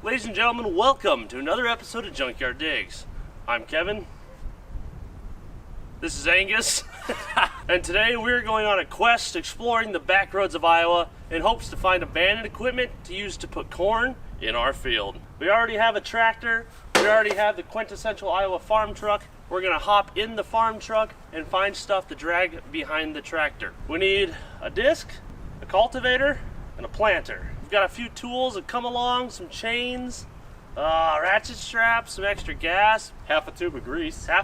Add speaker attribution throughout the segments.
Speaker 1: Ladies and gentlemen, welcome to another episode of Junkyard Digs. I'm Kevin. This is Angus. And today we're going on a quest exploring the back roads of Iowa in hopes to find abandoned equipment to use to put corn in our field. We already have a tractor. We already have the quintessential Iowa farm truck. We're gonna hop in the farm truck and find stuff to drag behind the tractor. We need a disc, a cultivator, and a planter. We've got a few tools that come along, some chains, ratchet straps, some extra gas,
Speaker 2: half a tube of grease,
Speaker 1: some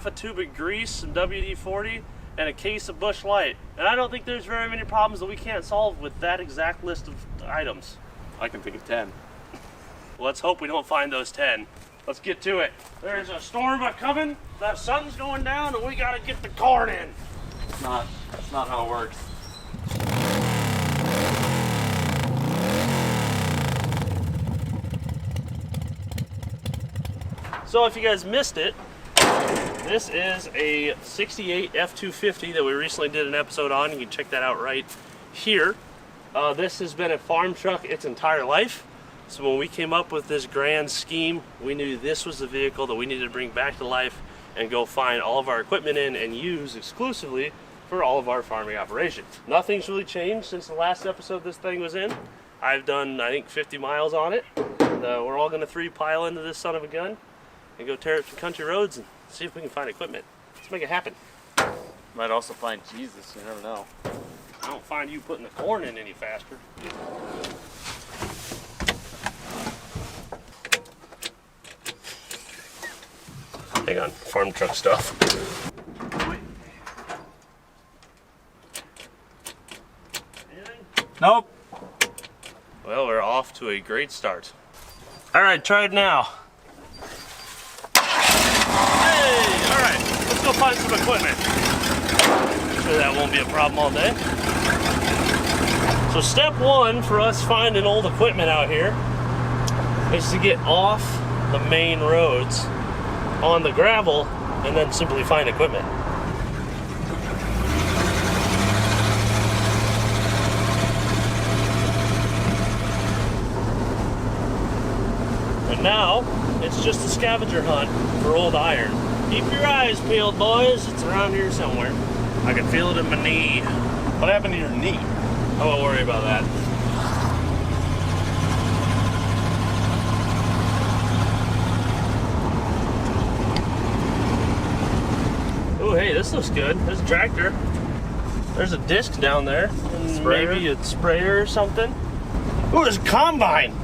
Speaker 1: WD-40, and a case of Busch Light. And I don't think there's very many problems that we can't solve with that exact list of items.
Speaker 2: I can think of 10.
Speaker 1: Let's hope we don't find those 10. Let's get to it. There's a storm a-coming, the sun's going down, and we gotta get the corn in.
Speaker 2: That's not how it works.
Speaker 1: So if you guys missed it, this is a 68 F250 that we recently did an episode on. You can check that out right here. This has been a farm truck its entire life. So when we came up with this grand scheme, we knew this was the vehicle that we needed to bring back to life and go find all of our equipment in and use exclusively for all of our farming operations. Nothing's really changed since the last episode this thing was in. I've done, I think, 50 miles on it. And, we're all gonna three-pile into this son of a gun and go tear up some country roads and see if we can find equipment. Let's make it happen.
Speaker 2: Might also find Jesus, you never know.
Speaker 1: I don't find you putting the corn in any faster. Hang on, farm truck stuff. Anything?
Speaker 2: Nope.
Speaker 1: Well, we're off to a great start. All right, try it now. Hey, all right, let's go find some equipment. I'm sure that won't be a problem all day. So step one for us finding old equipment out here is to get off the main roads on the gravel and then simply find equipment. And now it's just a scavenger hunt for old iron. Keep your eyes peeled, boys. It's around here somewhere. I can feel it in my knee.
Speaker 2: What happened to your knee?
Speaker 1: I won't worry about that. Oh, hey, this looks good. There's a tractor. There's a disc down there. Maybe a sprayer or something. Oh, there's a combine.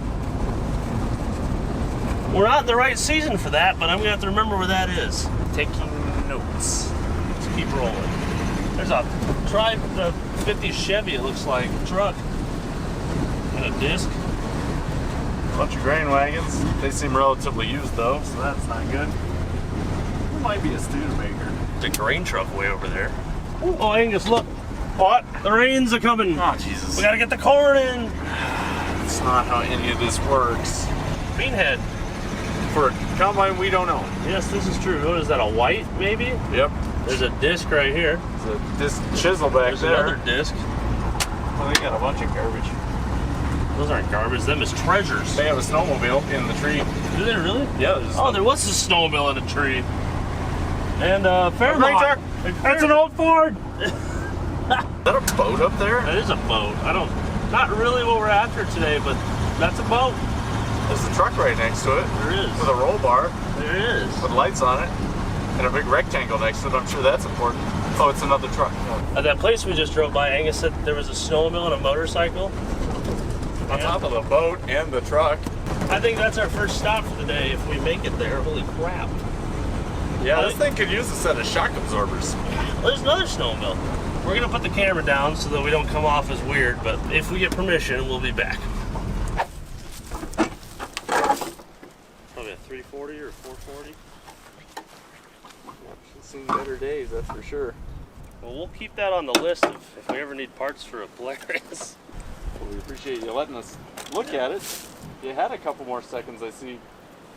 Speaker 1: We're not in the right season for that, but I'm gonna have to remember where that is.
Speaker 2: Taking notes.
Speaker 1: Let's keep rolling. There's a Tri-50 Chevy, it looks like, truck. And a disc.
Speaker 2: Bunch of grain wagons. They seem relatively used though, so that's not good. There might be a Studebaker.
Speaker 1: The grain truck way over there. Oh, Angus, look. What? The rains are coming.
Speaker 2: Oh, Jesus.
Speaker 1: We gotta get the corn in.
Speaker 2: That's not how any of this works.
Speaker 1: Beanhead.
Speaker 2: For a combine we don't own.
Speaker 1: Yes, this is true. What is that, a white, maybe?
Speaker 2: Yep.
Speaker 1: There's a disc right here.
Speaker 2: There's a disc chisel back
Speaker 1: There's
Speaker 2: there.
Speaker 1: another disc.
Speaker 2: Oh, they got a bunch of garbage.
Speaker 1: Those aren't garbage, them is treasures.
Speaker 2: They have a snowmobile in the tree.
Speaker 1: Do they really?
Speaker 2: Yeah.
Speaker 1: Oh, there was a snowmobile in a tree. And Fairmont.
Speaker 2: Truck. That's an old Ford. Is that a boat up there?
Speaker 1: That is a boat. Not really what we're after today, but that's a boat.
Speaker 2: There's a truck right next to it.
Speaker 1: There is.
Speaker 2: With a roll bar.
Speaker 1: There is.
Speaker 2: With lights on it. And a big rectangle next to it. I'm sure that's important. Oh, it's another truck.
Speaker 1: At that place we just drove by, Angus said there was a snowmobile and a motorcycle.
Speaker 2: On top of the boat and the truck.
Speaker 1: I think that's our first stop for the day if we make it there. Holy crap.
Speaker 2: Yeah, this thing could use a set of shock absorbers.
Speaker 1: Well, there's another snowmobile. We're going to put the camera down so that we don't come off as weird, but if we get permission, we'll be back. Probably a 340 or 440.
Speaker 2: She's seen better days, that's for sure.
Speaker 1: Well, we'll keep that on the list of if we ever need parts for a Polaris.
Speaker 2: Well, we appreciate you letting us look at it. You had a couple more seconds. I see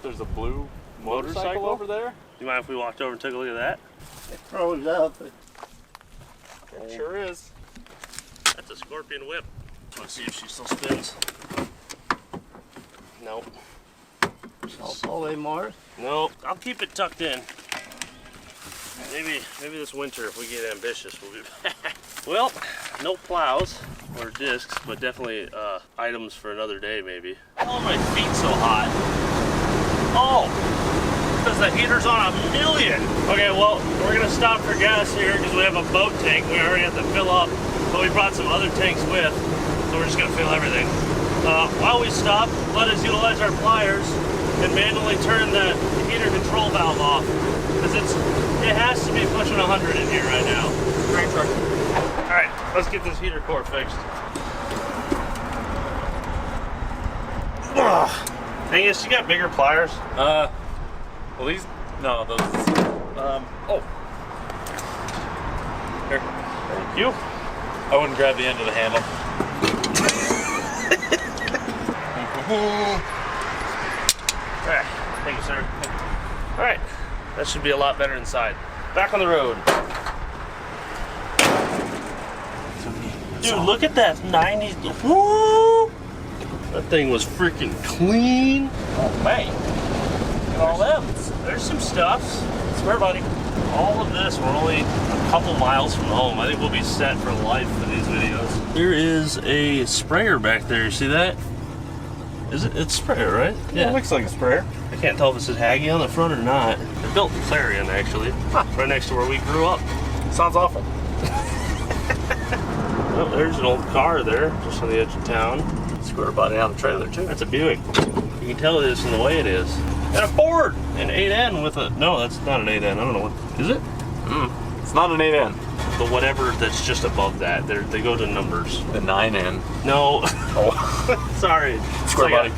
Speaker 2: there's a blue motorcycle over there.
Speaker 1: Do you mind if we walked over and took a look at that?
Speaker 3: It throws up.
Speaker 2: It sure is.
Speaker 1: That's a Scorpion whip. Let's see if she still spins. Nope.
Speaker 3: All the way more.
Speaker 1: No, I'll keep it tucked in. Maybe this winter, if we get ambitious, we'll be back. Well, no plows or discs, but definitely items for another day, maybe. Oh, my feet so hot. Oh, because the heater's on 1,000,000. Okay, well, we're gonna stop for gas here because we have a boat tank. We already have to fill up, but we brought some other tanks with, so we're just gonna fill everything. While we stop, let us utilize our pliers and manually turn the heater control valve off, because it has to be pushing 100 in here right now. Grain truck. All right, let's get this heater core fixed. Angus, you got bigger pliers?
Speaker 2: Well, these, no, those, oh. Here.
Speaker 1: Thank you.
Speaker 2: I wouldn't grab the end of the handle.
Speaker 1: All right, thank you, sir. All right, that should be a lot better inside. Back on the road. Dude, look at that 90s. Woo! That thing was freaking clean.
Speaker 2: Oh, man. Look at all them.
Speaker 1: There's some stuff.
Speaker 2: Square body.
Speaker 1: All of this, we're only a couple miles from home. I think we'll be set for life for these videos. There is a sprayer back there. You see that? Is it? It's a sprayer, right?
Speaker 2: Yeah, it looks like a sprayer.
Speaker 1: I can't tell if it says Haggy on the front or not. They built Clarion, actually.
Speaker 2: Huh.
Speaker 1: Right next to where we grew up.
Speaker 2: Sounds awful.
Speaker 1: Oh, there's an old car there, just on the edge of town.
Speaker 2: Square body on the trailer, too.
Speaker 1: That's a Buick. You can tell it is from the way it is. And a Ford! An 8N with a... No, that's not an 8N. I don't know what... Is it?
Speaker 2: It's not an 8N.
Speaker 1: The whatever that's just above that. They go to numbers.
Speaker 2: The 9N.
Speaker 1: No.
Speaker 2: Oh.
Speaker 1: Sorry.
Speaker 2: Square
Speaker 1: It's like
Speaker 2: body.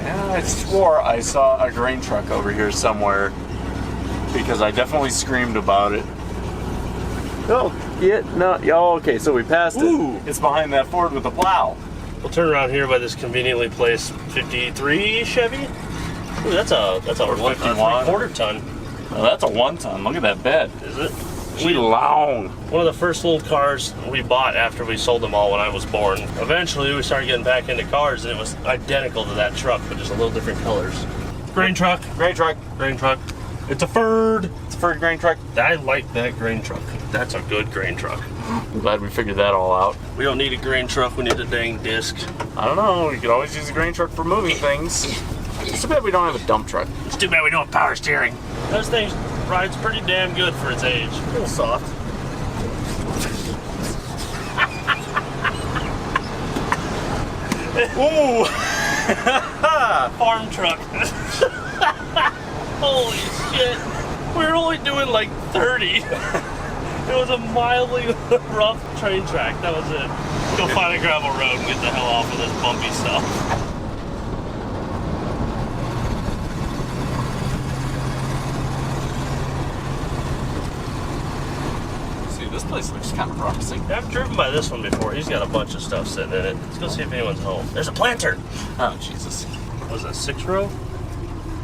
Speaker 2: Yeah, I swore I saw a grain truck over here somewhere because I definitely screamed about it. Oh, yeah, no, oh, okay, so we passed
Speaker 1: Ooh.
Speaker 2: it. It's behind that Ford with the plow.
Speaker 1: We'll turn around here by this conveniently placed 53 Chevy. Ooh, that's a
Speaker 2: 51.
Speaker 1: 3/4 ton.
Speaker 2: Oh, that's a 1-ton. Look at that bed.
Speaker 1: Is it?
Speaker 2: She long.
Speaker 1: One of the first little cars we bought after we sold them all when I was born. Eventually, we started getting back into cars, and it was identical to that truck, but just a little different colors. Grain truck.
Speaker 2: Grain truck.
Speaker 1: Grain truck. It's a Ford.
Speaker 2: It's a Ford grain truck.
Speaker 1: I like that grain truck. That's a good grain truck.
Speaker 2: I'm glad we figured that all out.
Speaker 1: We don't need a grain truck. We need a dang disc.
Speaker 2: I don't know. You could always use a grain truck for moving things. It's too bad we don't have a dump truck.
Speaker 1: It's too bad we don't have power steering. Those things rides pretty damn good for its age. A little soft.
Speaker 2: Ooh!
Speaker 1: Farm truck. Holy shit. We were only doing like 30. It was a mildly rough train track. That was it. Let's go find a gravel road and get the hell off of this bumpy stuff.
Speaker 2: This place looks kind of promising.
Speaker 1: I've driven by this one before. He's got a bunch of stuff sitting in it. Let's go see if anyone's home. There's a planter.
Speaker 2: Oh, Jesus.
Speaker 1: Was it a 6-row?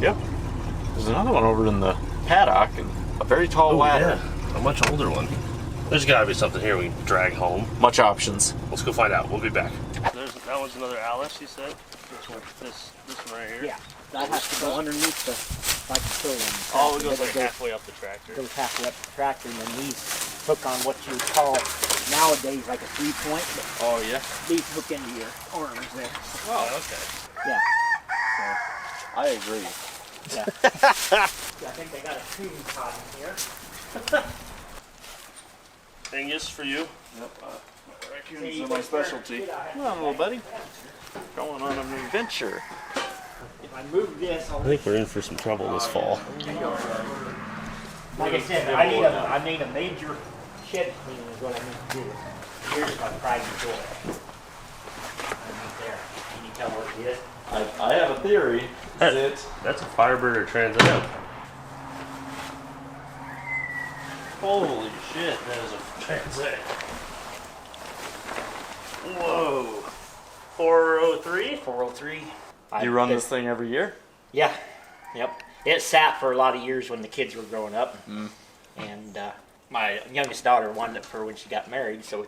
Speaker 1: Yep.
Speaker 2: There's another one over in the paddock and a very tall ladder.
Speaker 1: Yeah. A much older one. There's got to be something here we can drag home.
Speaker 2: Much options.
Speaker 1: Let's go find out. We'll be back. That one's another Alice, you said? This one right here?
Speaker 3: Yeah, that has to go underneath the, like the fill one.
Speaker 1: Oh, it goes like halfway up the tractor.
Speaker 3: Goes halfway up the tractor, and then these hook on what you would call nowadays like a 3-point.
Speaker 1: Oh, yeah?
Speaker 3: These hook into your arms there.
Speaker 1: Oh, okay.
Speaker 3: Yeah.
Speaker 2: I agree.
Speaker 3: So, yeah. I think they got a tuning pot in here.
Speaker 1: Angus, for you?
Speaker 2: Yep. Raccoons are my specialty. Come on, little buddy. Going on an adventure.
Speaker 3: If I move this, I'll
Speaker 1: I think we're in for some trouble this fall.
Speaker 3: like I said, I need a major shed cleaning is what I need to do. Here's my private door. Right there. Can you tell what it is?
Speaker 2: I have a theory.
Speaker 1: That's a Firebird or Trans Am. Holy shit, that is a Trans Am. Whoa. 403?
Speaker 3: 403.
Speaker 2: You run this thing every year?
Speaker 3: Yeah. Yep. It sat for a lot of years when the kids were growing up. And my youngest daughter wanted it for when she got married, so we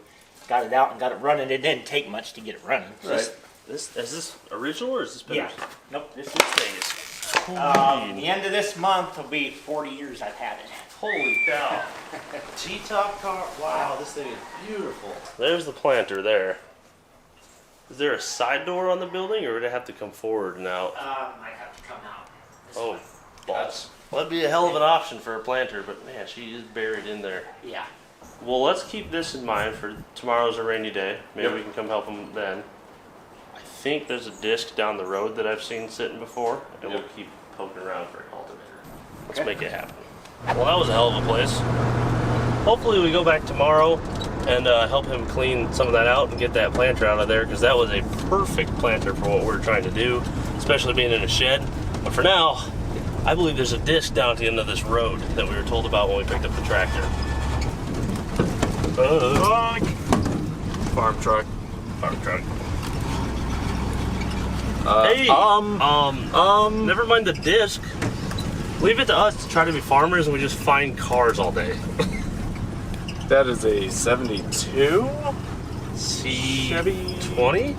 Speaker 3: got it out and got it running. It didn't take much to get it running.
Speaker 1: Is this original or is this
Speaker 3: Yeah.
Speaker 1: finished?
Speaker 3: Nope. This
Speaker 1: This thing is
Speaker 3: The end of this month will be 40 years I've had it.
Speaker 1: Holy cow. T-top car. Wow, this thing is beautiful. There's the planter there. Is there a side door on the building, or would it have to come forward and out?
Speaker 3: Might have to come out.
Speaker 1: Oh, balls. Well, that'd be a hell of an option for a planter, but man, she is buried in there.
Speaker 3: Yeah.
Speaker 1: Well, let's keep this in mind for tomorrow's a rainy day. Maybe we can come help them then. I think there's a disc down the road that I've seen sitting before, and we'll keep poking around for a cultivator. Let's make it happen. Well, that was a hell of a place. Hopefully we go back tomorrow and help him clean some of that out and get that planter out of there, because that was a perfect planter for what we're trying to do, especially being in a shed. But for now, I believe there's a disc down at the end of this road that we were told about when we picked up the tractor.
Speaker 2: Farm truck.
Speaker 1: Farm truck.
Speaker 2: Hey.
Speaker 1: Never mind the disc. Leave it to us to try to be farmers, and we just find cars all day.
Speaker 2: That is a 72
Speaker 1: C20?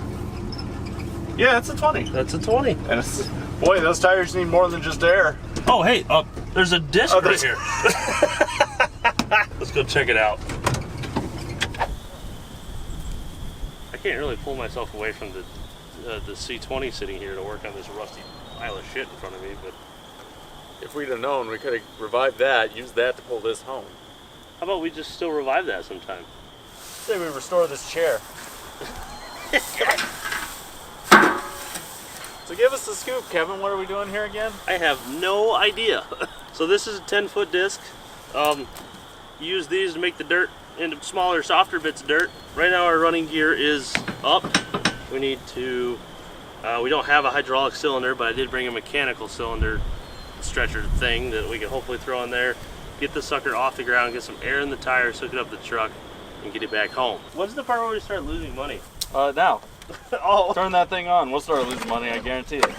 Speaker 2: Yeah, it's a 20.
Speaker 1: That's a 20.
Speaker 2: And it's, boy, those tires need more than just air.
Speaker 1: Oh, hey, there's a disc right
Speaker 2: there's-
Speaker 1: here. Let's go check it out. I can't really pull myself away from the C20 sitting here to work on this rusty pile of shit in front of me, but
Speaker 2: If we'd have known, we could have revived that, used that to pull this home.
Speaker 1: how about we just still revive that sometime?
Speaker 2: Say we restore this chair. So give us the scoop, Kevin. What are we doing here again?
Speaker 1: I have no idea. So this is a 10-foot disc. Use these to make the dirt into smaller, softer bits of dirt. Right now our running gear is up. We need to, we don't have a hydraulic cylinder, but I did bring a mechanical cylinder stretcher thing that we can hopefully throw in there, get the sucker off the ground, get some air in the tires, hook it up the truck, and get it back home. What's the part where we start losing money?
Speaker 2: Now.
Speaker 1: Oh,
Speaker 2: Turn that thing on. We'll start losing money, I guarantee it.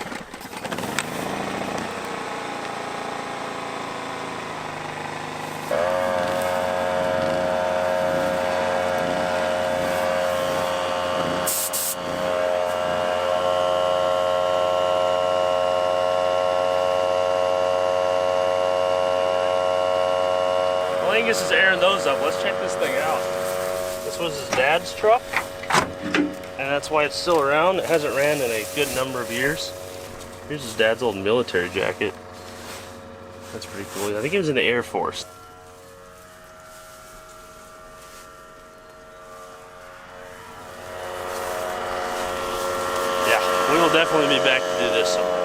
Speaker 1: well, Angus is airing those up. Let's check this thing out. This was his dad's truck, and that's why it's still around. It hasn't ran in a good number of years. Here's his dad's old military jacket. That's pretty cool. I think he was in the Air Force. Yeah, we will definitely be back to do this sometime.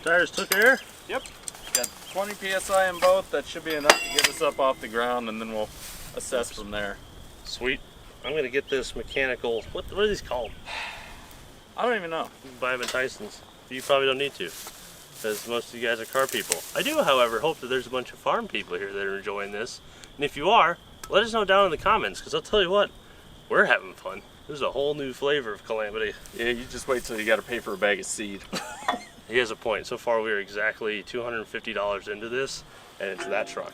Speaker 1: Tires took air.
Speaker 2: Yep. Got 20 PSI in both. That should be enough to get us up off the ground, and then we'll assess from there.
Speaker 1: Sweet. I'm gonna get this mechanical. What are these called?
Speaker 2: I don't even know.
Speaker 1: You can buy them at Tyson's. You probably don't need to, because most of you guys are car people. I do, however, hope that there's a bunch of farm people here that are enjoying this. And if you are, let us know down in the comments, because I'll tell you what, we're having fun. There's a whole new flavor of Calamity.
Speaker 2: Yeah, you just wait till you got to pay for a bag of seed.
Speaker 1: He has a point. So far, we are exactly $250 into this, and it's that truck.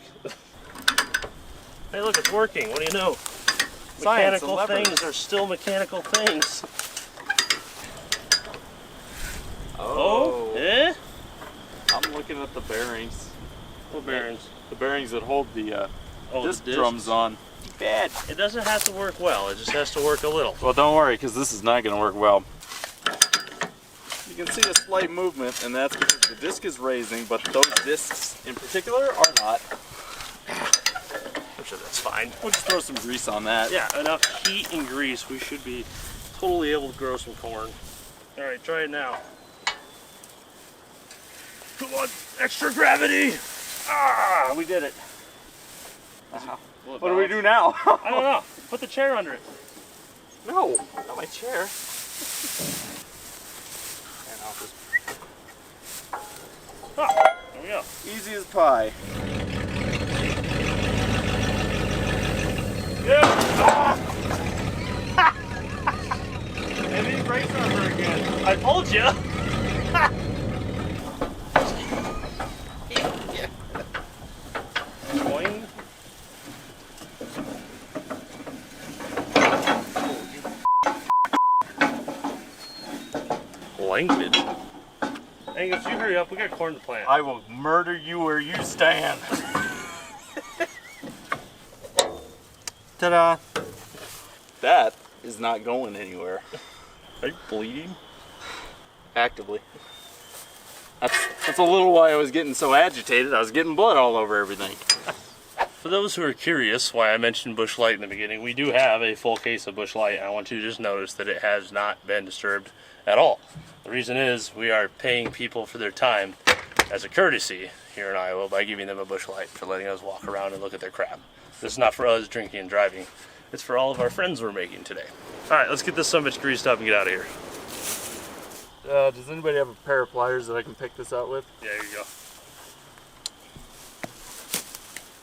Speaker 1: Hey, look, it's working. What do you know?
Speaker 2: Science
Speaker 1: Mechanical
Speaker 2: and levers.
Speaker 1: things are still mechanical things. Oh, eh?
Speaker 2: I'm looking at the bearings.
Speaker 1: What bearings?
Speaker 2: The bearings that hold the
Speaker 1: Oh,
Speaker 2: disc
Speaker 1: the discs.
Speaker 2: drums on. Bad.
Speaker 1: It doesn't have to work well. It just has to work a little.
Speaker 2: Well, don't worry, because this is not going to work well. You can see a slight movement, and that's because the disc is raising, but those discs in particular are not.
Speaker 1: I'm sure that's fine.
Speaker 2: We'll just throw some grease on that.
Speaker 1: Yeah, enough heat and grease. We should be totally able to grow some corn. All right, try it now. Come on, extra gravity. Ah, we did it.
Speaker 2: What do we do now?
Speaker 1: I don't know. Put the chair under it.
Speaker 2: No, not my chair.
Speaker 1: And I'll just... Ah, there we go.
Speaker 2: Easy as pie.
Speaker 1: Yeah. Ah. Maybe the brakes aren't very good. I told you. Boing. Language. Angus, you hurry up. We got corn to plant.
Speaker 2: I will murder you where you stand. Ta-da! That is not going anywhere.
Speaker 1: Are you bleeding?
Speaker 2: Actively. That's a little why I was getting so agitated. I was getting blood all over everything.
Speaker 1: For those who are curious why I mentioned Busch Light in the beginning, we do have a full case of Busch Light. I want you to just notice that it has not been disturbed at all. The reason is we are paying people for their time as a courtesy here in Iowa by giving them a Busch Light for letting us walk around and look at their crap. This is not for us drinking and driving. It's for all of our friends we're making today. All right, let's get this son of a bitch greased up and get out of here.
Speaker 2: Does anybody have a pair of pliers that I can pick this out with?
Speaker 1: Yeah, here you go.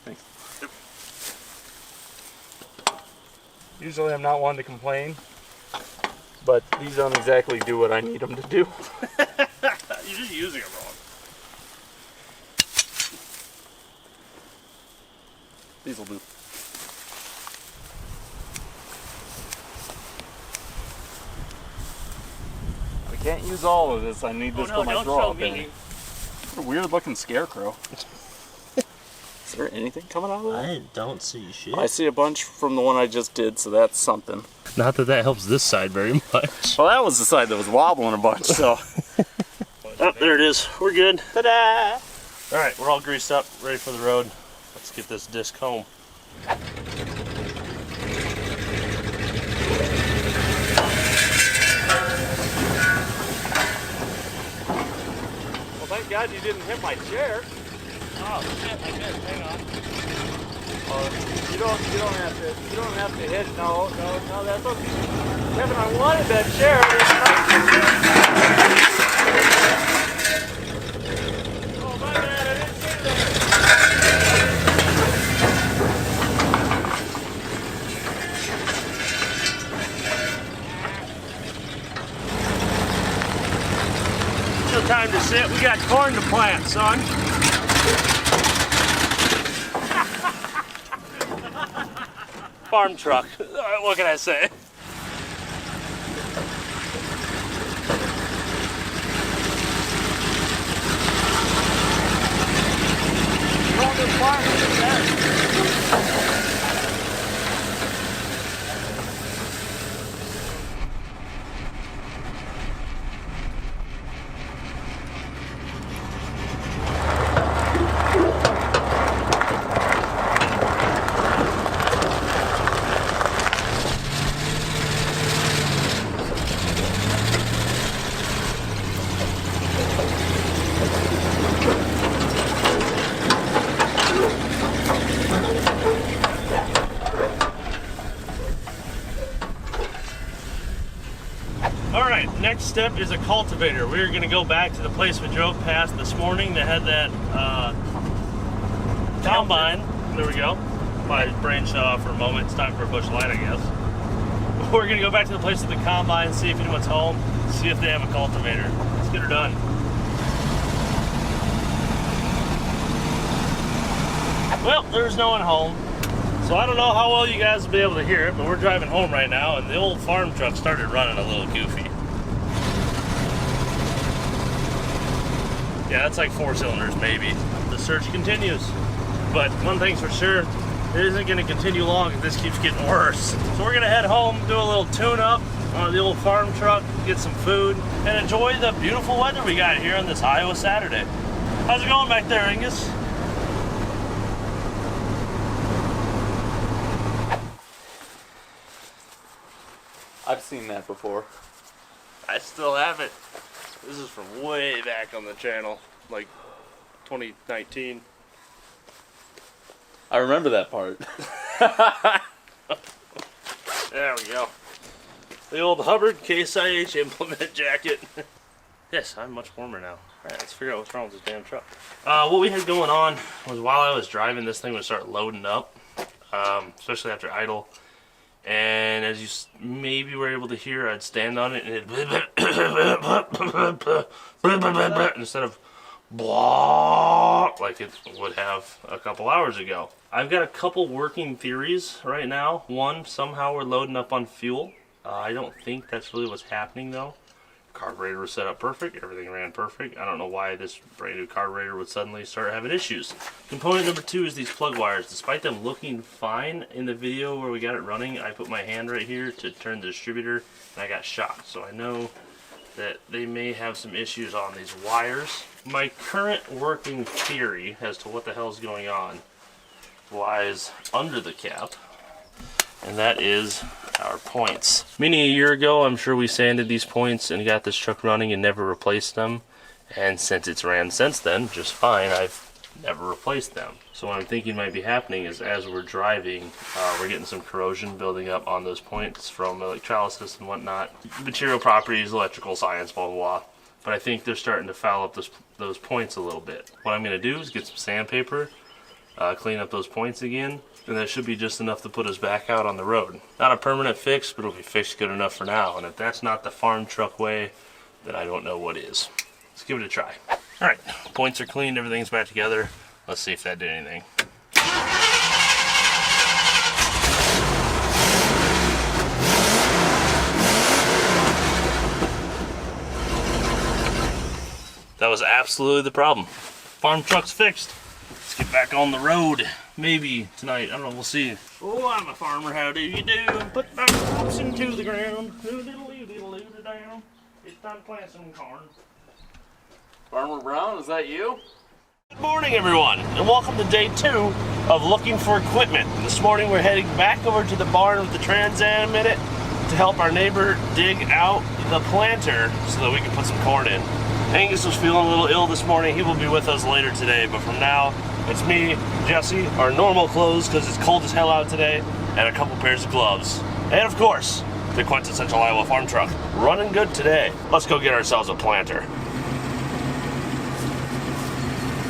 Speaker 2: Thanks.
Speaker 1: Yep.
Speaker 2: Usually I'm not one to complain, but these don't exactly do what I need them to do.
Speaker 1: You're just using them wrong.
Speaker 2: These will do. I can't use all of this. I need this for my
Speaker 1: don't
Speaker 2: draw
Speaker 1: show me.
Speaker 2: What a weird looking scarecrow. Is there anything coming out of that?
Speaker 3: I don't see shit.
Speaker 2: I see a bunch from the one I just did, so that's something.
Speaker 1: Not that that helps this side very much.
Speaker 2: Well, that was the side that was wobbling a bunch, so.
Speaker 1: Oh, there it is. We're good. Ta-da! All right, we're all greased up, ready for the road. Let's get this disc home.
Speaker 2: Well, thank God you didn't hit my chair.
Speaker 1: Oh shit! I did. Hang on.
Speaker 2: You don't have to hit. No, that's okay. Kevin, I wanted that chair.
Speaker 1: Oh my bad! I didn't see that. No time to sit. We got corn to plant, son. Farm truck. What can I say? Alright, next step is a cultivator. We're going to go back to the place we drove past this morning that had that combine. There we go. My brain shut off for a moment. It's time for a Busch Light, I guess. We're going to go back to the place with the combine, see if anyone's home, see if they have a cultivator. Let's get her done. Well, there's no one home. So I don't know how well you guys will be able to hear it, but we're driving home right now, and the old farm truck started running a little goofy. Yeah, that's like 4 cylinders, maybe. The search continues. But one thing's for sure, it isn't going to continue long if this keeps getting worse. So we're going to head home, do a little tune-up on the old farm truck, get some food, and enjoy the beautiful weather we got here on this Iowa Saturday. How's it going back there, Angus?
Speaker 2: I've seen that before.
Speaker 1: I still have it. This is from way back on the channel, like 2019.
Speaker 2: I remember that part.
Speaker 1: There we go. The old Hubbard Case IH implement jacket. Yes, I'm much warmer now. Alright, let's figure out what's wrong with this damn truck. What we had going on was while I was driving, this thing would start loading up, especially after idle. And as you maybe were able to hear, I'd stand on it and it'd instead of blah like it would have a couple hours ago. I've got a couple working theories right now. One, somehow we're loading up on fuel. I don't think that's really what's happening though. Carburetor was set up perfect, everything ran perfect. I don't know why this brand new carburetor would suddenly start having issues. Component number 2 is these plug wires. Despite them looking fine in the video where we got it running, I put my hand right here to turn the distributor and I got shocked. So I know that they may have some issues on these wires. My current working theory as to what the hell is going on lies under the cap, and that is our points. Many a year ago, I'm sure we sanded these points and got this truck running and never replaced them. And since it's ran since then just fine, I've never replaced them. So what I'm thinking might be happening is as we're driving, we're getting some corrosion building up on those points from electrolysis and whatnot. Material properties, electrical science, blah, blah, blah. But I think they're starting to foul up those points a little bit. What I'm going to do is get some sandpaper, clean up those points again, and that should be just enough to put us back out on the road. Not a permanent fix, but it'll be fixed good enough for now. And if that's not the farm truck way, then I don't know what is. Let's give it a try. All right, points are cleaned, everything's back together. Let's see if that did anything. That was absolutely the problem. Farm truck's fixed. Let's get back on the road. Maybe tonight, I don't know, we'll see. Oh, I'm a farmer, how do you do? And put my crops into the ground. Down. It's time to plant some corn.
Speaker 2: Farmer Brown, is that you?
Speaker 1: Good morning, everyone, and welcome to day 2 of looking for equipment. This morning we're heading back over to the barn with the Trans Am in it to help our neighbor dig out the planter so that we can put some corn in. Angus was feeling a little ill this morning. He will be with us later today, but from now, it's me, Jesse, our normal clothes because it's cold as hell out today, and a couple pairs of gloves. And of course, the quintessential Iowa farm truck. Running good today. Let's go get ourselves a planter.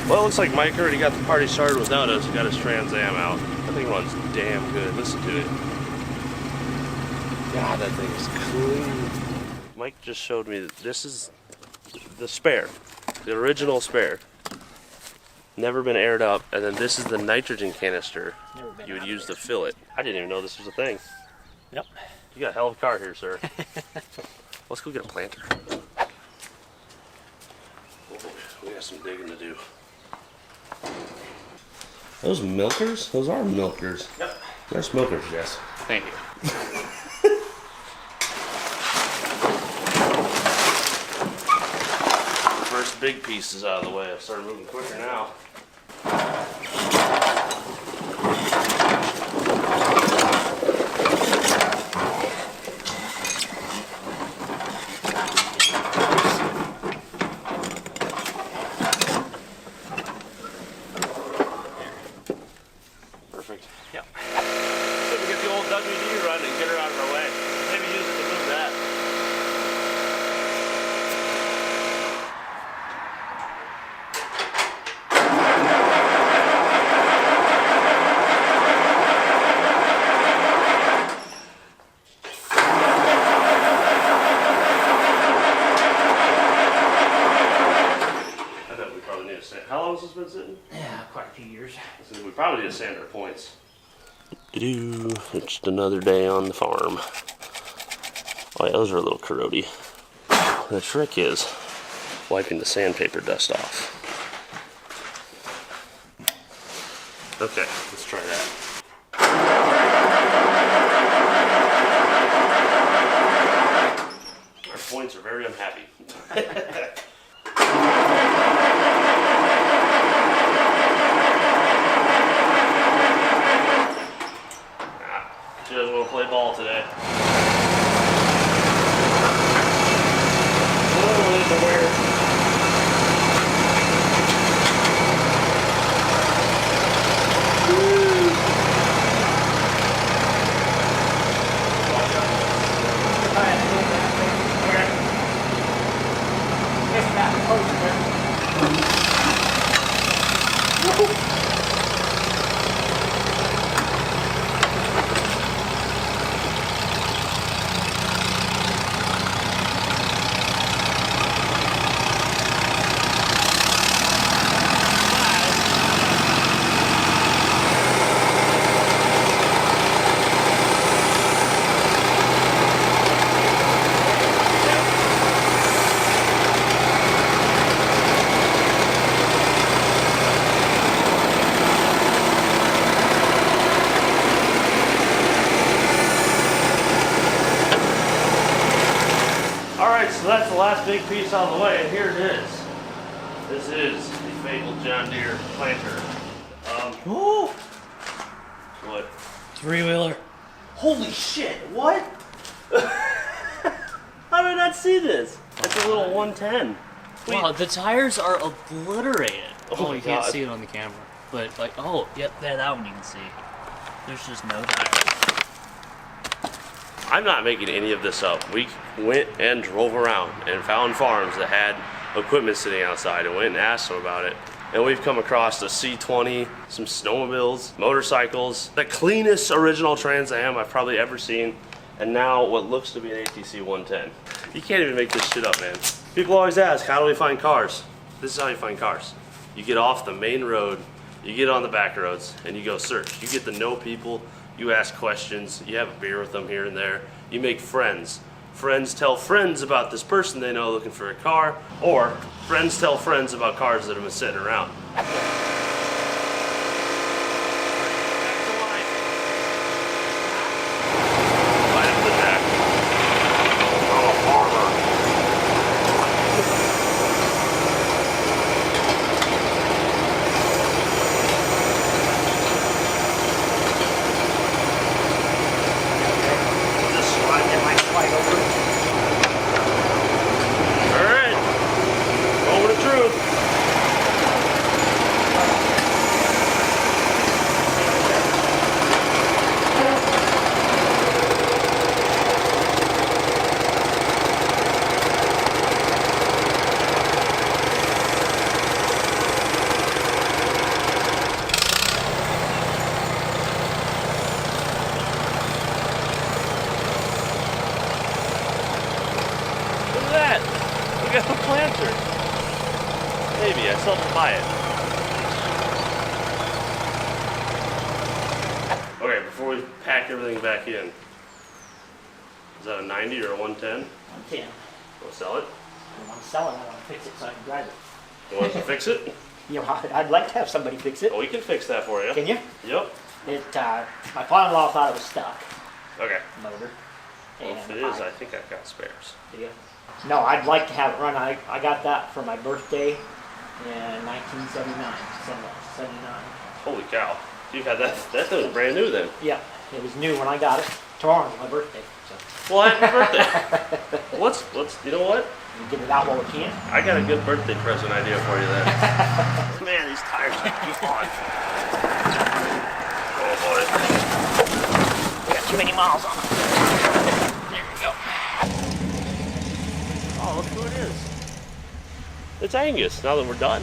Speaker 1: Well, it looks like Mike already got the party started without us. He got his Trans Am out. That thing runs damn good. Listen to it. God, that thing is clean. Mike just showed me that this is the spare. The original spare. Never been aired up. And then this is the nitrogen canister you would use to fill it. I didn't even know this was a thing.
Speaker 3: Yep.
Speaker 1: You got a hell of a car here, sir. Let's go get a planter. We got some digging to do. Those milkers? Those are milkers.
Speaker 3: Yep.
Speaker 1: They're milkers, Jess.
Speaker 2: Thank you.
Speaker 1: First big piece is out of the way. I've started moving quicker now. Perfect.
Speaker 3: Yep.
Speaker 1: So we get the old WD run and get her out of our way. Maybe use it to move that. I bet we probably need to sand. How long has this been sitting?
Speaker 3: Yeah, quite a few years.
Speaker 1: We probably need to sand our points. It's just another day on the farm. Oh yeah, those are a little corrody. The trick is wiping the sandpaper dust off. Okay, let's try that. Our points are very unhappy. She doesn't want to play ball today. Oh, there's a weird. so that's the last big piece out of the way, and here it is. This is the fabled John Deere planter.
Speaker 3: Ooh,
Speaker 1: What?
Speaker 3: three-wheeler.
Speaker 1: Holy shit, what? How did I not see this? It's a little 110.
Speaker 4: Wow, the tires are obliterated.
Speaker 1: Oh,
Speaker 4: you can't
Speaker 1: God.
Speaker 4: see it on the camera. But like, oh, yep, there, that one you can see. There's just no tires.
Speaker 1: I'm not making any of this up. We went and drove around and found farms that had equipment sitting outside and went and asked them about it. And we've come across a C20, some snowmobiles, motorcycles, the cleanest original Trans Am I've probably ever seen, and now what looks to be an ATC 110. You can't even make this shit up, man. People always ask, how do we find cars? This is how you find cars. You get off the main road, you get on the back roads, and you go search. You get to know people, you ask questions, you have a beer with them here and there, you make friends. Friends tell friends about this person they know looking for a car, or friends tell friends about cars that have been sitting around. Right up the deck. I'm a farmer.
Speaker 3: Just slide that might slide over.
Speaker 1: All right, over the truth. Look at that. We got a planter. Maybe I still have to buy it. Okay, before we pack everything back in, is that a 90 or a 110?
Speaker 3: 110.
Speaker 1: Want to sell it?
Speaker 3: I want to sell it. I want to fix it so I can drive it.
Speaker 1: You want us to fix it?
Speaker 3: You know, I'd like to have somebody fix it.
Speaker 1: Oh, we can fix that for you.
Speaker 3: Can you?
Speaker 1: Yep.
Speaker 3: My father-in-law thought it was stuck,
Speaker 1: Okay.
Speaker 3: the motor.
Speaker 1: Well, if it is, I think I've got spares.
Speaker 3: Yeah. No, I'd like to have it run. I got that for my birthday in 1979. 79.
Speaker 1: Holy cow. You've had that. That thing was brand new then.
Speaker 3: Yeah, it was new when I got it. Tomorrow's my birthday, so
Speaker 1: Well, happy birthday. Let's, you know what?
Speaker 3: we get it out while we can.
Speaker 1: I got a good birthday present idea for you then. Man, these tires keep on. Oh boy.
Speaker 3: We got too many miles on it. There we go.
Speaker 1: Oh, look who it is. It's Angus, now that we're done.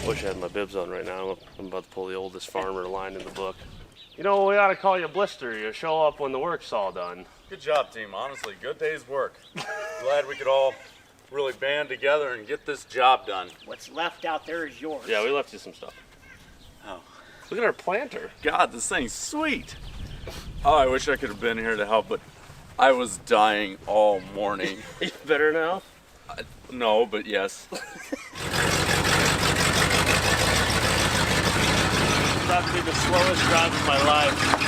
Speaker 1: Wish I had my bibs on right now. I'm about to pull the oldest farmer line in the book. You know, we ought to call you Blister. You show up when the work's all done.
Speaker 2: Good job, team. Honestly, good day's work. Glad we could all really band together and get this job done.
Speaker 3: What's left out there is yours.
Speaker 1: Yeah, we left you some stuff.
Speaker 2: Oh.
Speaker 1: Look at our planter.
Speaker 2: God, this thing's sweet. Oh, I wish I could have been here to help, but I was dying all morning.
Speaker 1: You better now?
Speaker 2: No, but yes.
Speaker 1: About to be the slowest drive of my life.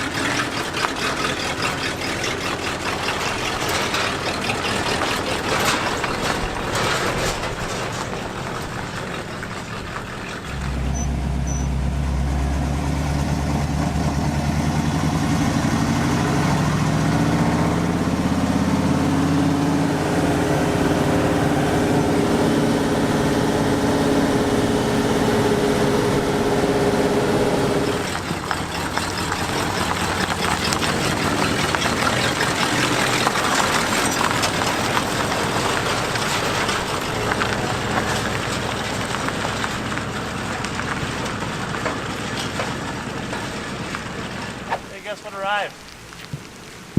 Speaker 1: Guess what arrived?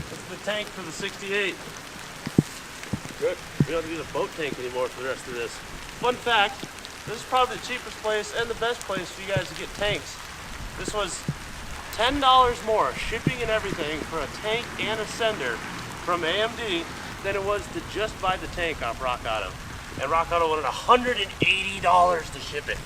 Speaker 1: It's the tank for the 68. Good. We don't need a boat tank anymore for the rest of this. Fun fact, this is probably the cheapest place and the best place for you guys to get tanks. This was $10 more, shipping and everything, for a tank and a sender from AMD than it was to just buy the tank off Rock Auto. And Rock Auto wanted $180 to ship it.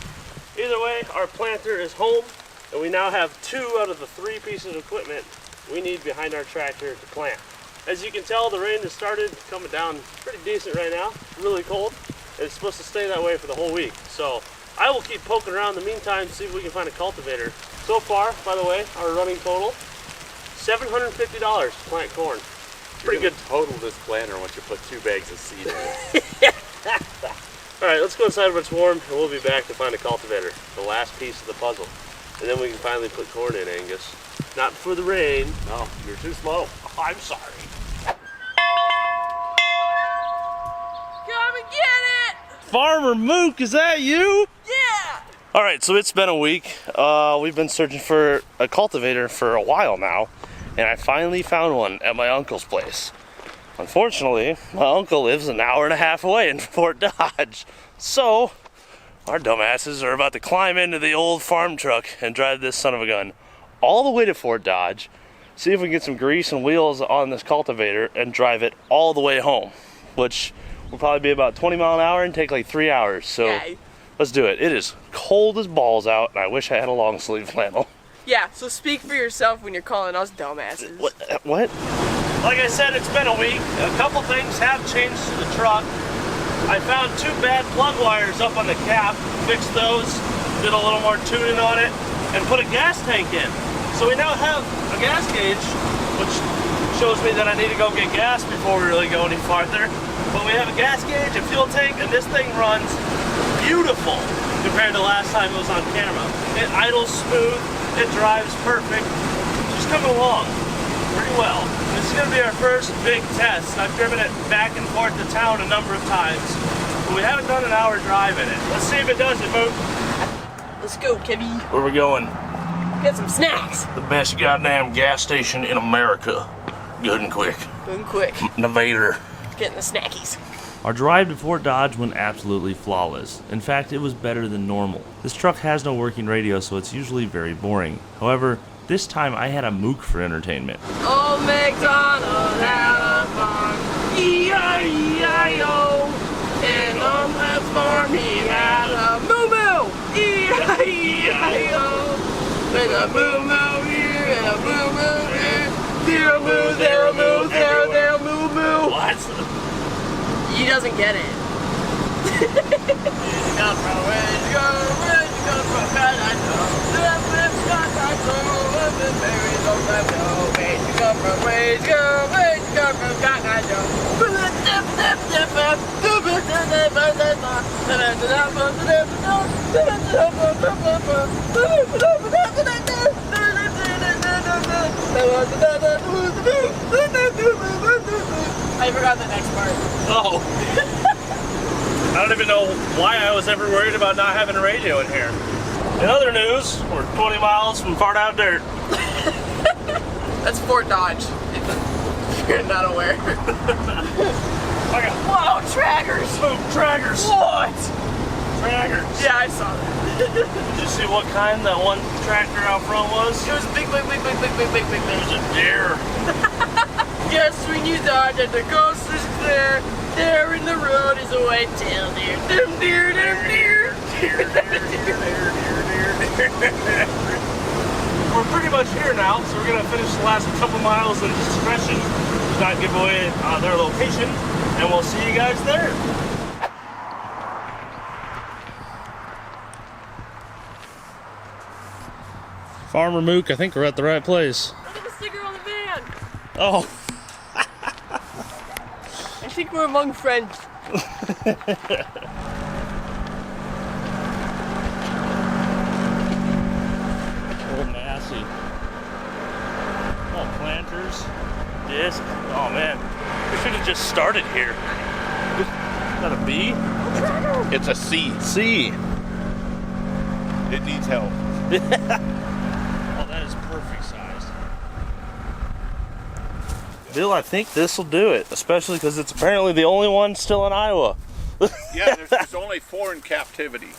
Speaker 1: Either way, our planter is home. And we now have 2 out of the 3 pieces of equipment we need behind our tractor to plant. As you can tell, the rain has started coming down pretty decent right now. Really cold. It's supposed to stay that way for the whole week. So I will keep poking around in the meantime to see if we can find a cultivator. So far, by the way, our running total, $750 to plant corn. Pretty good.
Speaker 2: Total this planter once you put 2 bags of seed in it.
Speaker 1: All right, let's go inside where it's warm, and we'll be back to find a cultivator, the last piece of the puzzle. And then we can finally put corn in, Angus. Not for the rain.
Speaker 2: No, you're too slow.
Speaker 1: I'm sorry.
Speaker 5: Come and get it!
Speaker 1: Farmer Mook, is that you?
Speaker 5: Yeah!
Speaker 1: All right, so it's been a week. We've been searching for a cultivator for a while now, and I finally found one at my uncle's place. Unfortunately, my uncle lives an hour and a half away in Fort Dodge. So, our dumbasses are about to climb into the old farm truck and drive this son of a gun all the way to Fort Dodge, see if we can get some grease and wheels on this cultivator and drive it all the way home, which will probably be about 20 miles an hour and take like 3 hours. So
Speaker 5: Yeah.
Speaker 1: let's do it. It is cold as balls out, and I wish I had a long sleeve flannel.
Speaker 5: Yeah, so speak for yourself when you're calling us dumbasses.
Speaker 1: What? Like I said, it's been a week. A couple things have changed to the truck. I found 2 bad plug wires up on the cap, fixed those, did a little more tuning on it, and put a gas tank in. So we now have a gas gauge, which shows me that I need to go get gas before we really go any farther. But we have a gas gauge, a fuel tank, and this thing runs beautiful compared to last time it was on camera. It idles smooth, it drives perfect, just coming along pretty well. This is going to be our first big test. I've driven it back and forth to town a number of times, but we haven't done an hour drive in it. Let's see if it does it, Mook.
Speaker 5: Let's go, Kevy.
Speaker 1: Where we going?
Speaker 5: Get some snacks.
Speaker 1: The best goddamn gas station in America. Good and quick.
Speaker 5: Going quick.
Speaker 1: Nevada.
Speaker 5: Getting the snackies.
Speaker 6: Our drive to Fort Dodge went absolutely flawless. In fact, it was better than normal. This truck has no working radio, so it's usually very boring. However, this time I had a Mook for entertainment.
Speaker 5: Old MacDonald had a farm, E-I-E-I-O. And on that farm he had a moo-moo, E-I-E-I-O. And a moo-moo here and a moo-moo here. There a moo, there a moo, there a moo-moo.
Speaker 1: What?
Speaker 5: He doesn't get it. Come from where you go from God I know. Live God I know. Live the berries on the know. Where you come from where you come from God I know. I forgot the next part.
Speaker 1: Oh. I don't even know why I was ever worried about not having a radio in here. In other news, we're 20 miles from Far Down Dirt.
Speaker 5: That's Fort Dodge. If you're not aware. Whoa, trackers!
Speaker 1: Boom, trackers!
Speaker 5: What?
Speaker 1: Trackers!
Speaker 5: Yeah, I saw that.
Speaker 1: Did you see what kind that one tractor out front was?
Speaker 5: It was big.
Speaker 1: It was a deer.
Speaker 5: Yes, when you dodge and the coast is clear, there in the road is a white-tailed deer. Dim deer, dim deer.
Speaker 1: We're pretty much here now, so we're gonna finish the last couple miles of discretion to not give away their location, and we'll see you guys there. Farmer Mook, I think we're at the right place.
Speaker 5: Look at the sticker on the van.
Speaker 1: Oh.
Speaker 5: I think we're among friends.
Speaker 1: Old Massey. Oh, planters. Disc. Oh man. We should have just started here. Is that a B?
Speaker 2: It's a C.
Speaker 1: C.
Speaker 2: It needs help.
Speaker 1: Oh, that is perfect size. Bill, I think this will do it, especially because it's apparently the only one still in Iowa.
Speaker 2: Yeah, there's only 4 in captivity.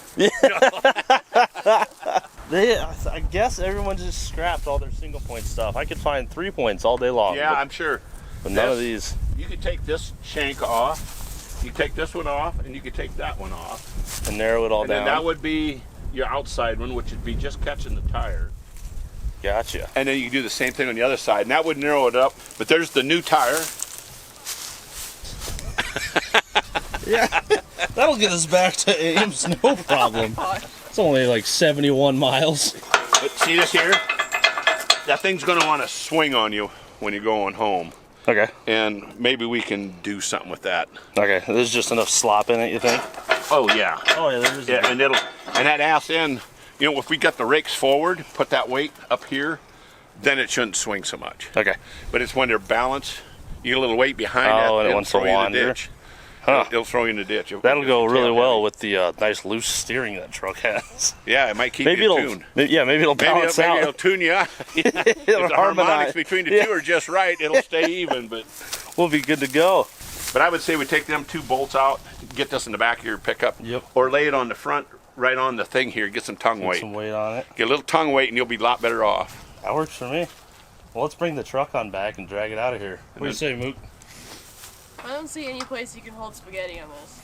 Speaker 1: I guess everyone just scrapped all their single point stuff. I could find 3 points all day long.
Speaker 2: Yeah, I'm sure.
Speaker 1: but none of these.
Speaker 2: You could take this shank off, you could take this one off, and you could take that one off.
Speaker 1: And narrow it all
Speaker 2: And
Speaker 1: down.
Speaker 2: then that would be your outside one, which would be just catching the tire.
Speaker 7: Gotcha.
Speaker 8: And then you can do the same thing on the other side, and that would narrow it up. But there's the new tire.
Speaker 7: That'll get us back to Ames, no problem. It's only like 71 miles.
Speaker 8: But see this here? That thing's going to want to swing on you when you're going home.
Speaker 7: Okay.
Speaker 8: And maybe we can do something with that.
Speaker 7: Okay. There's just enough slop in it, you think?
Speaker 8: Oh yeah.
Speaker 7: Oh yeah, there's.
Speaker 8: Yeah, and that ass end, you know, if we got the rakes forward, put that weight up here, then it shouldn't swing so much.
Speaker 7: Okay.
Speaker 8: But it's when they're balanced, you get a little weight behind
Speaker 7: Oh,
Speaker 8: that,
Speaker 7: and it
Speaker 8: it'll
Speaker 7: wants to
Speaker 8: throw you in the
Speaker 7: wander.
Speaker 8: ditch.
Speaker 7: Huh.
Speaker 8: It'll throw you in the ditch.
Speaker 7: That'll go
Speaker 8: It's
Speaker 7: really
Speaker 8: tail
Speaker 7: well
Speaker 8: heavy.
Speaker 7: with the nice loose steering that truck has.
Speaker 8: Yeah, it might keep
Speaker 7: Maybe
Speaker 8: you
Speaker 7: it'll.
Speaker 8: tuned.
Speaker 7: Yeah, maybe it'll
Speaker 8: Maybe
Speaker 7: balance
Speaker 8: it'll
Speaker 7: out.
Speaker 8: tune you out.
Speaker 7: It'll
Speaker 8: If the harmonics
Speaker 7: harmonize.
Speaker 8: between the two are just right, it'll stay even. But
Speaker 7: We'll be good to go.
Speaker 8: I would say we take them 2 bolts out, get this in the back of your pickup,
Speaker 7: Yep.
Speaker 8: or lay it on the front, right on the thing here. Get some tongue
Speaker 7: Put
Speaker 8: weight.
Speaker 7: some weight on it.
Speaker 8: Get a little tongue weight, and you'll be a lot better off.
Speaker 7: That works for me. Well, let's bring the truck on back and drag it out of here. What do you say, Mook?
Speaker 5: I don't see any place you can hold spaghetti on this.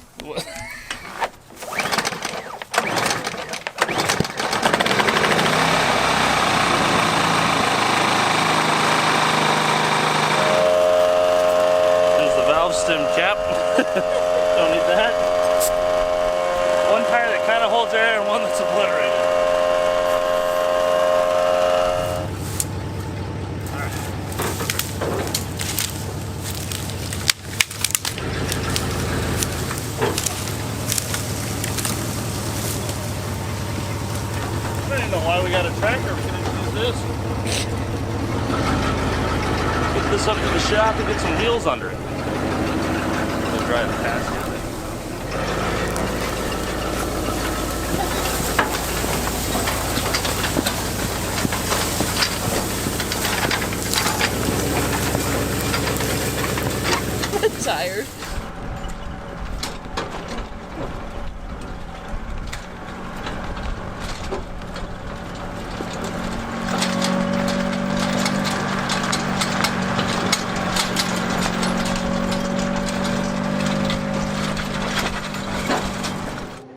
Speaker 7: There's the valve stem cap. Don't need that. One tire that kind of holds air and one that's obliterated. I didn't know why we got a tractor. We could use this. Get this up to the shop and get some wheels under it. We'll drive past it.
Speaker 5: Tired.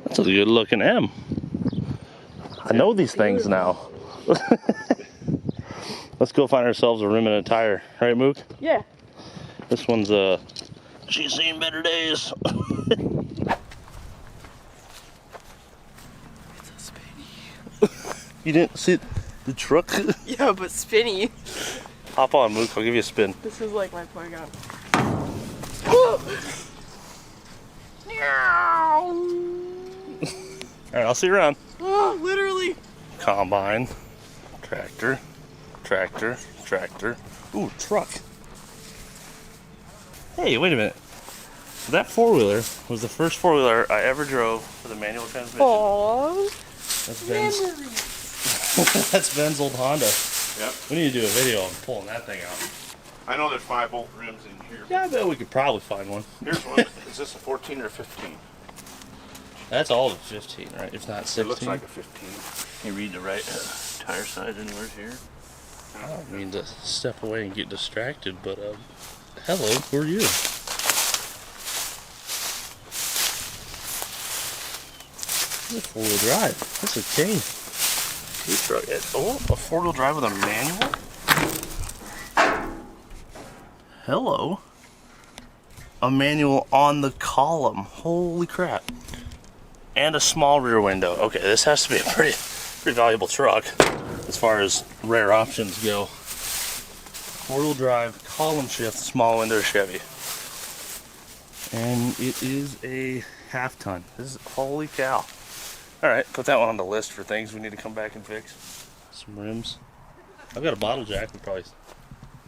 Speaker 7: That's a good looking M. I know these things now. Let's go find ourselves a rim and a tire. Right, Mook?
Speaker 5: Yeah.
Speaker 7: This one's she's seen better days. You didn't see the truck?
Speaker 5: Yeah, but spinny.
Speaker 7: Hop on, Mook. I'll give you a spin.
Speaker 5: This is like my playground.
Speaker 7: All right, I'll see you around.
Speaker 5: Oh, literally.
Speaker 7: Combine, tractor, tractor, tractor. Ooh, truck. Hey, wait a minute. That four-wheeler was the first four-wheeler I ever drove with a manual transmission.
Speaker 5: Aww.
Speaker 7: That's Ben's.
Speaker 5: Memories.
Speaker 7: That's Ben's old Honda.
Speaker 8: Yep.
Speaker 7: We need to do a video of pulling that thing out.
Speaker 8: I know there's 5-bolt rims in here.
Speaker 7: Yeah, I bet we could probably find one.
Speaker 8: Here's one. Is this a 14 or a 15?
Speaker 7: That's all of 15, right? If not 16.
Speaker 8: It looks like a 15.
Speaker 1: You read the right tire size anywhere here?
Speaker 7: I don't mean to step away and get distracted, but hello, who are you? This is a four-wheel drive. That's a king. Oh, a four-wheel drive with a manual? Hello. A manual on the column. Holy crap. And a small rear window. Okay, this has to be a pretty valuable truck as far as rare options go. Four-wheel drive, column shift, small window Chevy. And it is a half-ton. This is, holy cow. All right, put that one on the list for things we need to come back and fix. Some rims. I've got a bottle jack. We probably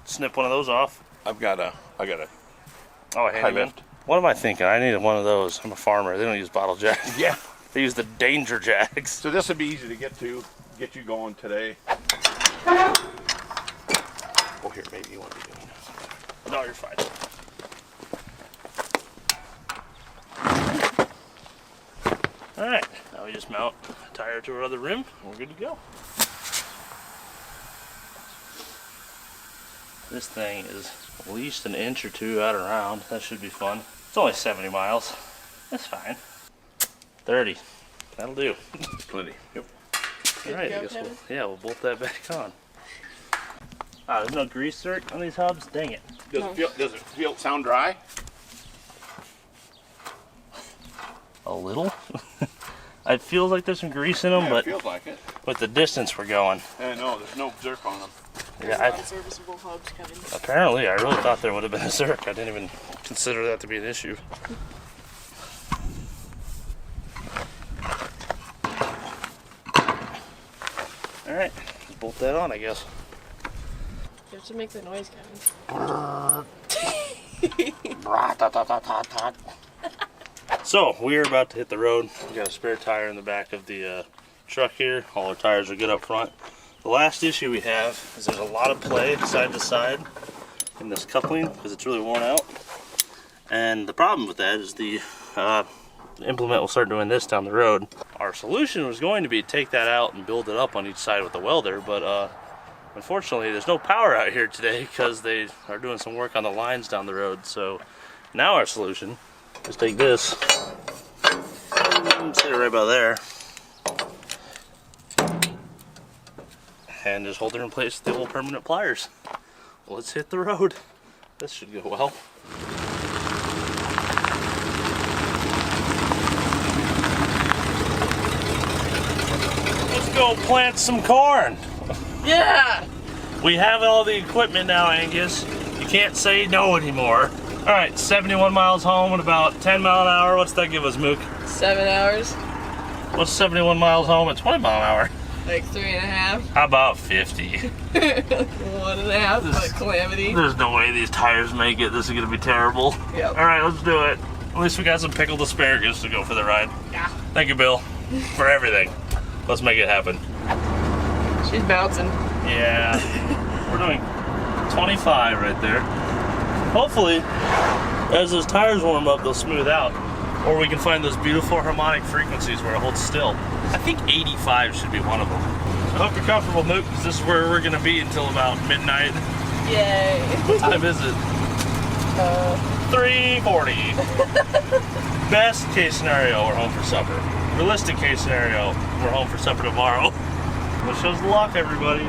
Speaker 7: snip one of those off.
Speaker 8: I got a
Speaker 7: Oh, a
Speaker 8: high
Speaker 7: handyman.
Speaker 8: lift.
Speaker 7: What am I thinking? I need one of those. I'm a farmer. They don't use bottle jacks.
Speaker 8: Yeah.
Speaker 7: They use the danger jacks.
Speaker 8: So this would be easy to get to, get you going today. Oh, here, maybe you want to do it.
Speaker 7: No, you're fine. All right, now we just mount a tire to our other rim, and we're good to go. This thing is at least an inch or two out around. That should be fun. It's only 70 miles. That's fine. 30. That'll do.
Speaker 8: Plenty. Yep.
Speaker 7: All right,
Speaker 5: go,
Speaker 7: I guess
Speaker 5: Kevin?
Speaker 7: we'll bolt that back on.
Speaker 6: Ah, there's no grease dirt on these hubs? Dang it.
Speaker 8: Does it feel sound dry?
Speaker 6: A little? It feels like there's some grease in them,
Speaker 8: Yeah, it
Speaker 6: but
Speaker 8: feels like it.
Speaker 6: with the distance we're going.
Speaker 8: I know, there's no zerk on them.
Speaker 6: Yeah,
Speaker 5: Serviceable hubs, Kevin.
Speaker 6: apparently, I really thought there would have been a Zerk. I didn't even consider that to be an issue. Alright, let's bolt that on, I guess.
Speaker 5: You have to make the noise, Kevin.
Speaker 6: So, we're about to hit the road. We got a spare tire in the back of the truck here. All our tires are good up front. The last issue we have is there's a lot of play side to side in this coupling because it's really worn out. And the problem with that is the implement will start doing this down the road. Our solution was going to be take that out and build it up on each side with the welder, but unfortunately there's no power out here today because they are doing some work on the lines down the road. So now our solution is take this, set it right about there, and just hold it in place with the old permanent pliers. Let's hit the road. This should go well. Let's go plant some corn.
Speaker 5: Yeah!
Speaker 6: We have all the equipment now, Angus. You can't say no anymore. All right, 71 miles home at about 10 mile an hour. What's that give us, Mook?
Speaker 5: 7 hours,
Speaker 6: What's 71 miles home at 20 mile an hour?
Speaker 5: like 3.5.
Speaker 6: How about 50?
Speaker 5: 1.5, but calamity.
Speaker 6: There's no way these tires make it. This is gonna be terrible.
Speaker 5: Yep.
Speaker 6: All right, let's do it. At least we got some pickled asparagus to go for the ride.
Speaker 5: Yeah.
Speaker 6: Thank you, Bill, for everything. Let's make it happen.
Speaker 5: She's bouncing.
Speaker 6: Yeah, we're doing 25 right there. Hopefully, as those tires warm up, they'll smooth out. Or we can find those beautiful harmonic frequencies where it holds still. I think 85 should be one of them. I hope you're comfortable, Mook, because this is where we're going to be until about midnight.
Speaker 5: Yay.
Speaker 6: What time is it? 3:40. Best case scenario, we're home for supper. Realistic case scenario, we're home for supper tomorrow. Wish us luck, everybody.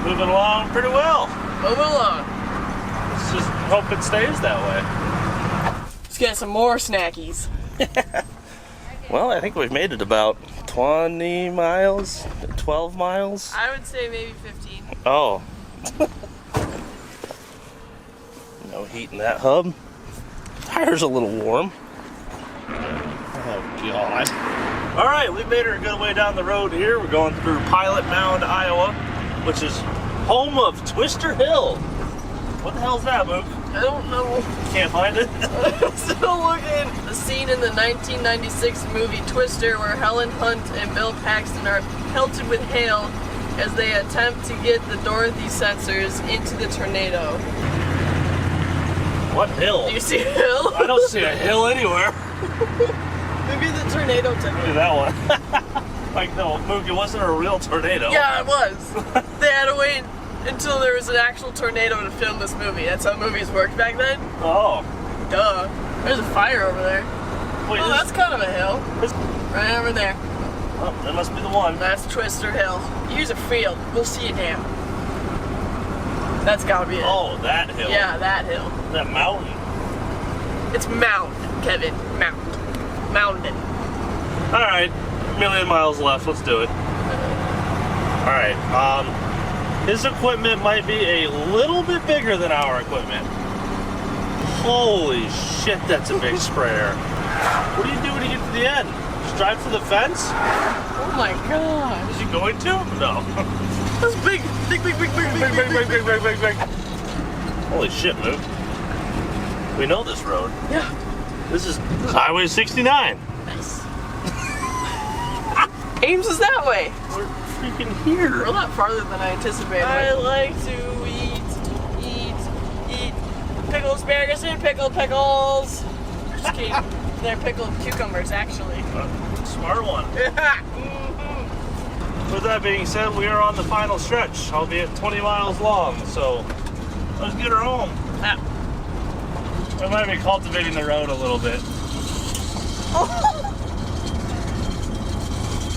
Speaker 6: Moving along pretty well.
Speaker 5: Moving along.
Speaker 6: Let's just hope it stays that way.
Speaker 5: Let's get some more snackies.
Speaker 6: Well, I think we've made it about 20 miles, 12 miles.
Speaker 5: I would say maybe 15.
Speaker 6: Oh. No heat in that hub. Tire's a little warm. Oh, God. All right, we made it a good way down the road here. We're going through Pilot Mound, Iowa, which is home of Twister Hill. What the hell's that, Mook?
Speaker 5: I don't know.
Speaker 6: Can't find it?
Speaker 5: I'm still looking. The scene in the 1996 movie Twister where Helen Hunt and Bill Paxton are pelted with hail as they attempt to get the Dorothy sensors into the tornado.
Speaker 6: What hill?
Speaker 5: Do you see a hill?
Speaker 6: I don't see a hill anywhere.
Speaker 5: Maybe the tornado took
Speaker 6: Look
Speaker 5: it.
Speaker 6: at that one. Like, no, Mook, it wasn't a real tornado.
Speaker 5: Yeah, it was. They had to wait until there was an actual tornado to film this movie. That's how movies worked back then.
Speaker 6: Oh.
Speaker 5: Duh. There's a fire over there.
Speaker 6: Wait,
Speaker 5: Oh, that's kind of a hill. Right over there.
Speaker 6: oh, that must be the one.
Speaker 5: That's Twister Hill. Here's a field. We'll see it now. That's gotta be it.
Speaker 6: Oh, that hill.
Speaker 5: Yeah, that hill.
Speaker 6: That mountain.
Speaker 5: It's mound, Kevin. Mound. Mountain.
Speaker 6: All right, a million miles left. Let's do it. All right. His equipment might be a little bit bigger than our equipment. Holy shit, that's a big sprayer. What do you do when you get to the end? Just drive to the fence?
Speaker 5: Oh my god.
Speaker 6: Is he going to? No.
Speaker 5: That's big. Big.
Speaker 6: Big. Holy shit, Luke. We know this road.
Speaker 5: Yeah.
Speaker 6: This is Highway 69.
Speaker 5: Nice. Ames is that way.
Speaker 6: We're freaking here.
Speaker 5: We're a lot farther than I anticipated. I like to eat pickled asparagus and pickled pickles. Just kidding. They're pickled cucumbers, actually.
Speaker 6: Smart one.
Speaker 5: Mm-hmm.
Speaker 6: With that being said, we are on the final stretch, albeit 20 miles long. So
Speaker 7: Let's get her home. We might be cultivating the road a little bit.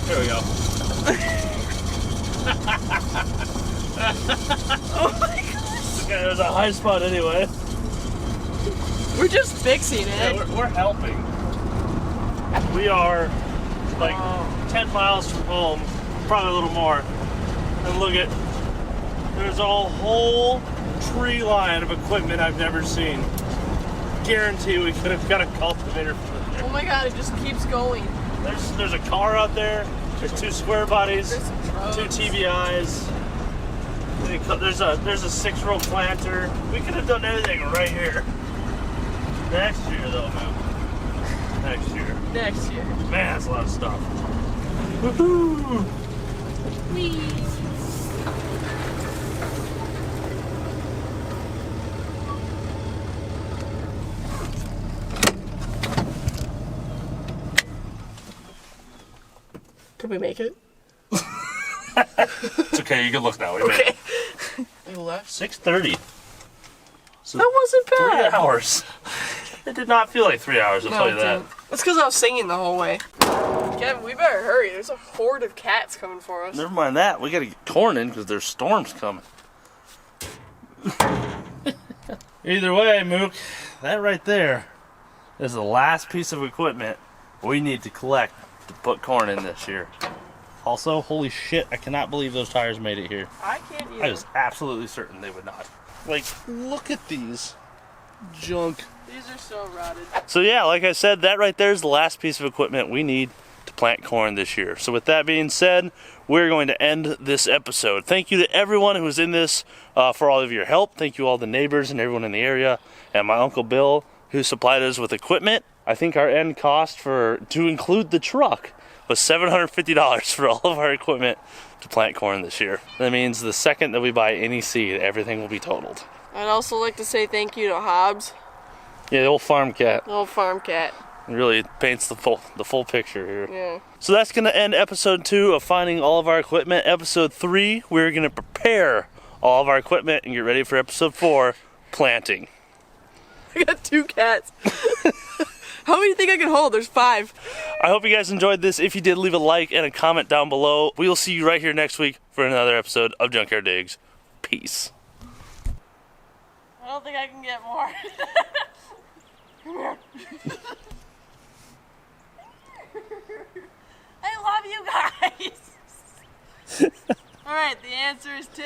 Speaker 7: Here we go.
Speaker 5: Oh my gosh.
Speaker 7: Okay, there's a high spot anyway.
Speaker 5: We're just fixing
Speaker 7: Yeah,
Speaker 5: it.
Speaker 7: we're helping. We are like 10 miles from home, probably a little more. And look at, there's a whole tree line of equipment I've never seen. Guarantee we could have got a cultivator from there.
Speaker 5: Oh my god, it just keeps going.
Speaker 7: There's a car out there. There's 2 square bodies,
Speaker 5: There's some drugs.
Speaker 7: 2 TBIs. There's a 6-row planter. We could have done anything right here. Next year though, man. Next year.
Speaker 5: Next year.
Speaker 7: Man, that's a lot of stuff. Woohoo!
Speaker 5: Could we make it?
Speaker 7: It's okay, you can look now. We made it.
Speaker 5: You left?
Speaker 7: 6:30. So
Speaker 5: That wasn't
Speaker 7: 3
Speaker 5: bad.
Speaker 7: hours. It did not feel like 3 hours, I'll tell you that.
Speaker 5: That's because I was singing the whole way. Kevin, we better hurry. There's a horde of cats coming for us.
Speaker 7: Never mind that. We gotta get corn in because there's storms coming. Either way, Mook, that right there is the last piece of equipment we need to collect to put corn in this year. Also, holy shit, I cannot believe those tires made it here.
Speaker 5: I can't either.
Speaker 7: I was absolutely certain they would not. Like, look at these junk.
Speaker 5: These are so rotted.
Speaker 7: So yeah, like I said, that right there is the last piece of equipment we need to plant corn this year. So with that being said, we're going to end this episode. Thank you to everyone who was in this for all of your help. Thank you all the neighbors and everyone in the area, and my Uncle Bill who supplied us with equipment. I think our end cost to include the truck was $750 for all of our equipment to plant corn this year. That means the second that we buy any seed, everything will be totaled.
Speaker 5: I'd also like to say thank you to Hobbs,
Speaker 7: Yeah, the old farm cat.
Speaker 5: the old farm cat.
Speaker 7: It really paints the full picture here.
Speaker 5: Yeah.
Speaker 7: So that's going to end episode 2 of finding all of our equipment. Episode 3, we're going to prepare all of our equipment and get ready for episode 4, planting.
Speaker 5: I got 2 cats. How many do you think I can hold? There's 5.
Speaker 7: I hope you guys enjoyed this. If you did, leave a like and a comment down below. We will see you right here next week for another episode of Junkyard Digs. Peace.
Speaker 5: I don't think I can get more. Come here. I love you guys. All right, the answer is 2.